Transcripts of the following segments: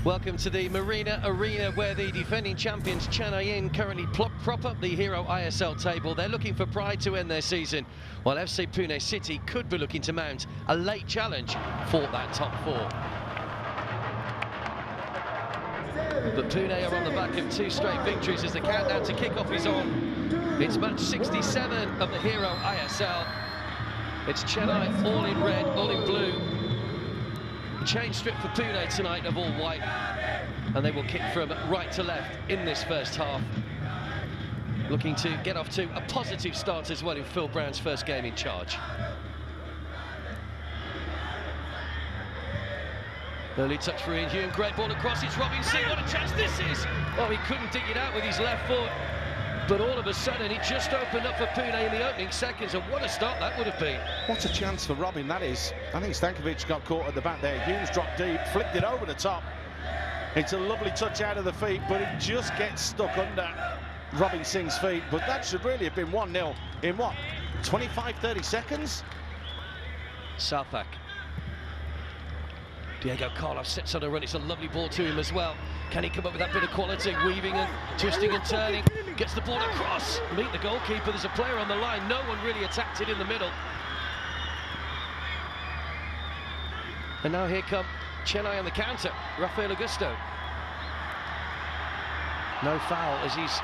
Welcome to the Marina Arena, where the defending champions Chennaiyin currently prop up the Hero ISL table. They're looking for pride to end their season, while FC Pune City could be looking to mount a late challenge for that top four. But Pune are on the back of 2 straight victories as the countdown to kick-off is on. It's match 67 of the Hero ISL. It's Chennai all in red, all in blue. Change strip for Pune tonight of all white, and they will kick from right to left in this first half, looking to get off to a positive start as well in Phil Brown's first game in charge. Early touch for Ian Hume, great ball across, it's Robin Singh, what a chance this is! Oh, he couldn't dig it out with his left foot, but all of a sudden it just opened up for Pune in the opening seconds, and what a start that would have been. What a chance for Robin that is. I think Stankovic got caught at the back there. Humes dropped deep, flicked it over the top. It's a lovely touch out of the feet, but it just gets stuck under Robin Singh's feet. But that should really have been 1-0 in what, 25-30 seconds? Southak. Diego Carlos sets on a run, it's a lovely ball to him as well. Can he come up with that bit of quality, weaving and twisting and turning, gets the ball across, meet the goalkeeper, there's a player on the line, no one really attacked it in the middle. And now here come Chennai on the counter, Rafael Augusto. No foul as he's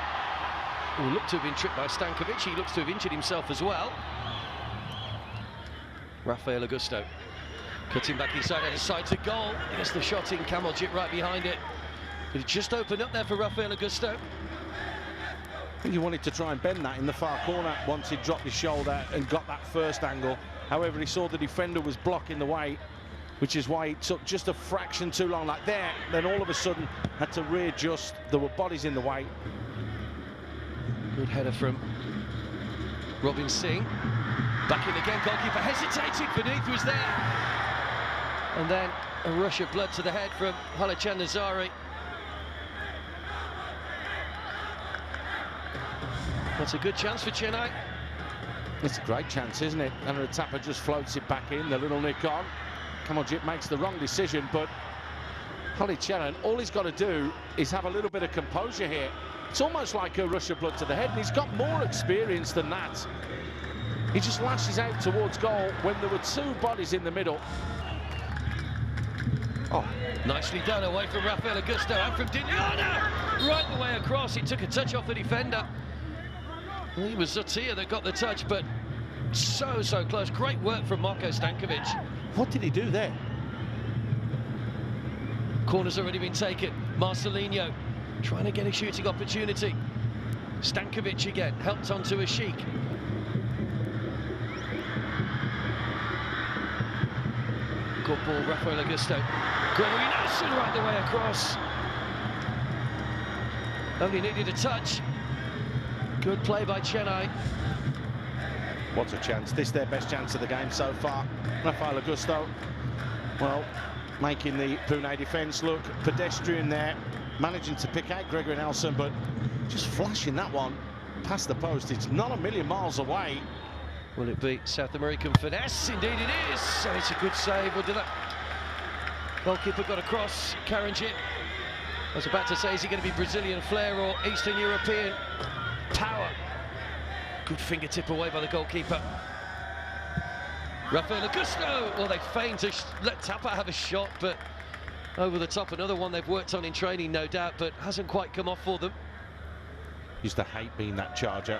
looked to have been tripped by Stankovic, he looks to have injured himself as well. Rafael Augusto. Cutting back inside, out of sight to goal. He gets the shot in, Kamaljit right behind it. But it just opened up there for Rafael Augusto. I think he wanted to try and bend that in the far corner once he dropped his shoulder and got that first angle. However, he saw the defender was blocking the way, which is why he took just a fraction too long like there. Then all of a sudden had to readjust. There were bodies in the way. Good header from Robin Singh. Back in again, goalkeeper hesitated, beneath was there. And then a rush of blood to the head from Halichan Nazari. That's a good chance for Chennai. It's a great chance, isn't it? And the tapper just floats it back in, the little nick on. Kamaljit makes the wrong decision, but Halichan, all he's got to do is have a little bit of composure here. It's almost like a rush of blood to the head, and he's got more experience than that. He just lashes out towards goal when there were 2 bodies in the middle. Oh, nicely done away from Rafael Augusto and from Dignana, right the way across. He took a touch off the defender. Well, it was Zotia that got the touch, but so close. Great work from Marko Stankovic. What did he do there? Corner's already been taken. Marcelinho trying to get a shooting opportunity. Stankovic again, helped onto a Sheik. Good ball, Rafael Augusto. Gregory Nelson right the way across. Only needed a touch. Good play by Chennai. What a chance. This is their best chance of the game so far. Rafael Augusto, well, making the Pune defence look pedestrian there. Managing to pick out Gregory Nelson, but just flashing that one past the post. It's not a million miles away. Will it be South American finesse? Indeed it is. So it's a good save. Or did that goalkeeper got across? Kamaljit. I was about to say, is he going to be Brazilian flair or Eastern European power? Good fingertip away by the goalkeeper. Rafael Augusto. Well, they feigned to let Tapa have a shot, but over the top. Another one they've worked on in training, no doubt, but hasn't quite come off for them. Used to hate being that charger.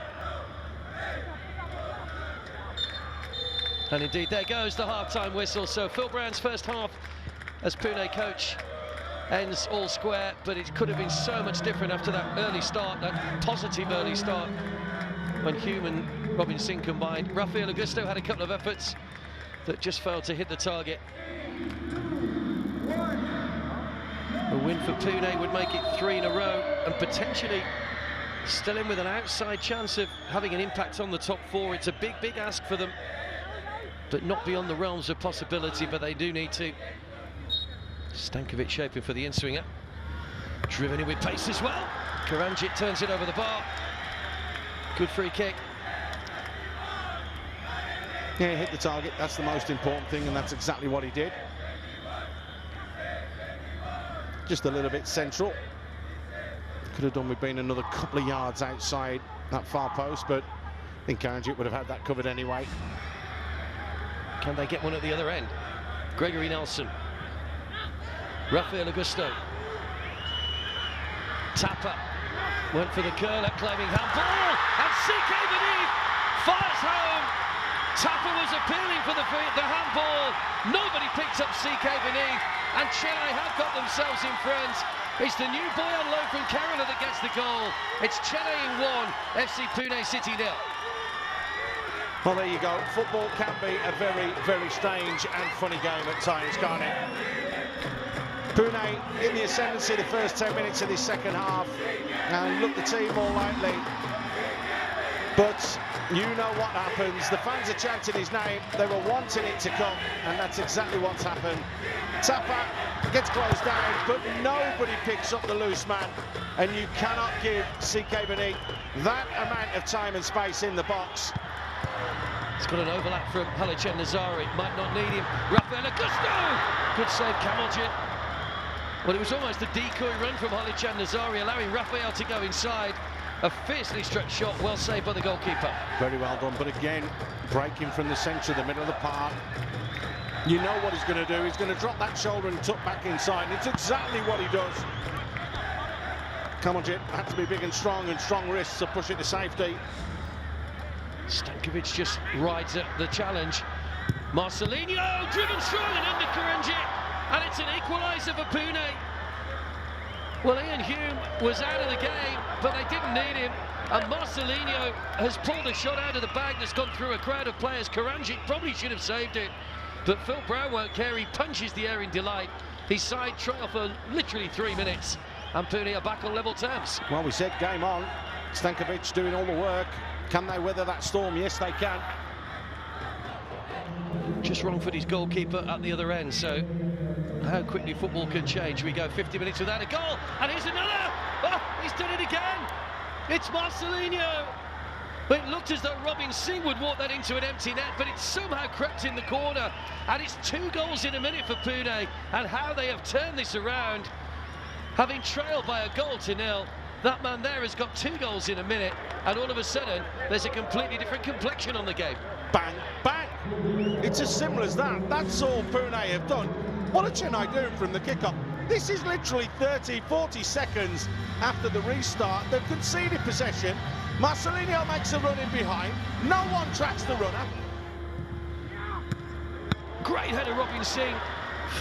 And indeed, there goes the half-time whistle. So Phil Brown's first half as Pune coach ends all square, but it could have been so much different after that early start, that positive early start, when Hume and Robin Singh combined. Rafael Augusto had a couple of efforts that just failed to hit the target. A win for Pune would make it 3 in a row, and potentially still in with an outside chance of having an impact on the top 4. It's a big ask for them, but not beyond the realms of possibility, but they do need to. Stankovic shaping for the in-swinger. Driven in with pace as well. Kamaljit turns it over the bar. Good free kick. Yeah, he hit the target. That's the most important thing, and that's exactly what he did. just a little bit central. Could have done with being another couple of yards outside that far post, but I think Karanjic would have had that covered anyway. Can they get one at the other end? Gregory Nelson. Rafael Augusto. Tapper went for the curler, claiming handball, and CK beneath fires home. Tapper was appealing for the handball. Nobody picked up CK beneath, and Chennai have got themselves in front. It's the new boy on loan from Kerala that gets the goal. It's Chennai in 1, FC Pune City 0. Well, there you go. Football can be a very, very strange and funny game at times, can't it? Pune in the ascendancy the first 10 minutes of this second half, and look the team more likely. But you know what happens. The fans are chanting his name. They were wanting it to come, and that's exactly what's happened. Tapper gets closed down, but nobody picks up the loose man, and you cannot give CK Beneath that amount of time and space in the box. It's got an overlap from Halichan Nazari. Might not need him. Rafael Augusto! Good save, Kamaljit. Well, it was almost a decoy run from Halichan Nazari, allowing Rafael to go inside. A fiercely struck shot, well saved by the goalkeeper. Very well done, but again, breaking from the centre of the middle of the park. You know what he's going to do. He's going to drop that shoulder and tuck back inside, and it's exactly what he does. Kamaljit had to be big and strong wrists to push it to safety. Stankovic just rides at the challenge. Marcelinho driven strong and under Karanjic, and it's an equaliser for Pune. Well, Ian Hume was out of the game, but they didn't need him, and Marcelinho has pulled a shot out of the bag that's gone through a crowd of players. Karanjic probably should have saved it, but Phil Brown won't care. He punches the air in delight. His side trail for literally 3 minutes, and Pune are back on level terms. Well, we said game on. Stankovic doing all the work. Can they weather that storm? Yes, they can. Just wrong for his goalkeeper at the other end, so how quickly football can change. We go 50 minutes without a goal, and here's another! Oh, he's done it again! It's Marcelinho! But it looked as though Robin Singh would walk that into an empty net, but it's somehow crept in the corner, and it's 2 goals in a minute for Pune, and how they have turned this around, having trailed by a goal to 0. That man there has got 2 goals in a minute, and all of a sudden, there's a completely different complexion on the game. Bang, bang! It's as simple as that. That's all Pune have done. What are Chennai doing from the kick-off? This is literally 30, 40 seconds after the restart. They've conceded possession. Marcelinho makes a run in behind. No one tracks the runner. Great header, Robin Singh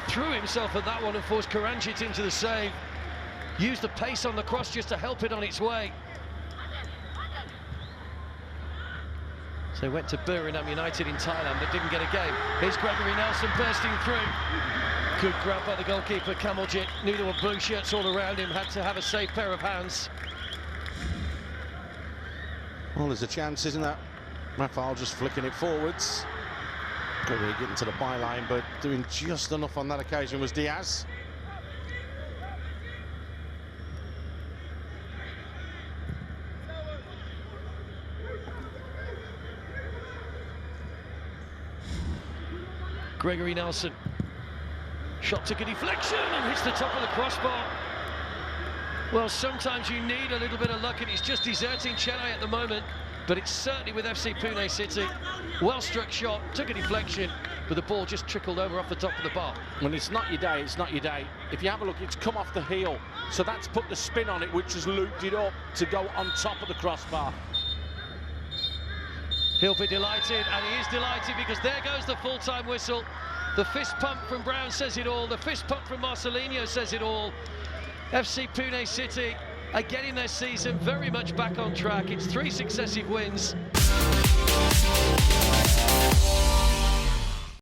threw himself at that one and forced Karanjic into the save. Used the pace on the cross just to help it on its way. So went to Buriram United in Thailand but didn't get a game. Here's Gregory Nelson bursting through. Good grab by the goalkeeper, Kamaljit. Knew there were blue shirts all around him, had to have a safe pair of hands. Well, there's a chance, isn't there? Rafael just flicking it forwards. Couldn't really get into the byline, but doing just enough on that occasion was Diaz. Gregory Nelson. Shot took a deflection and hits the top of the crossbar. Well, sometimes you need a little bit of luck, and it's just deserting Chennai at the moment, but it's certainly with FC Pune City. Well-struck shot, took a deflection, but the ball just trickled over off the top of the bar. When it's not your day, it's not your day. If you have a look, it's come off the heel, so that's put the spin on it, which has looped it up to go on top of the crossbar. He'll be delighted, and he is delighted, because there goes the full-time whistle. The fist pump from Brown says it all. The fist pump from Marcelinho says it all. FC Pune City are getting their season very much back on track. It's 3 successive wins.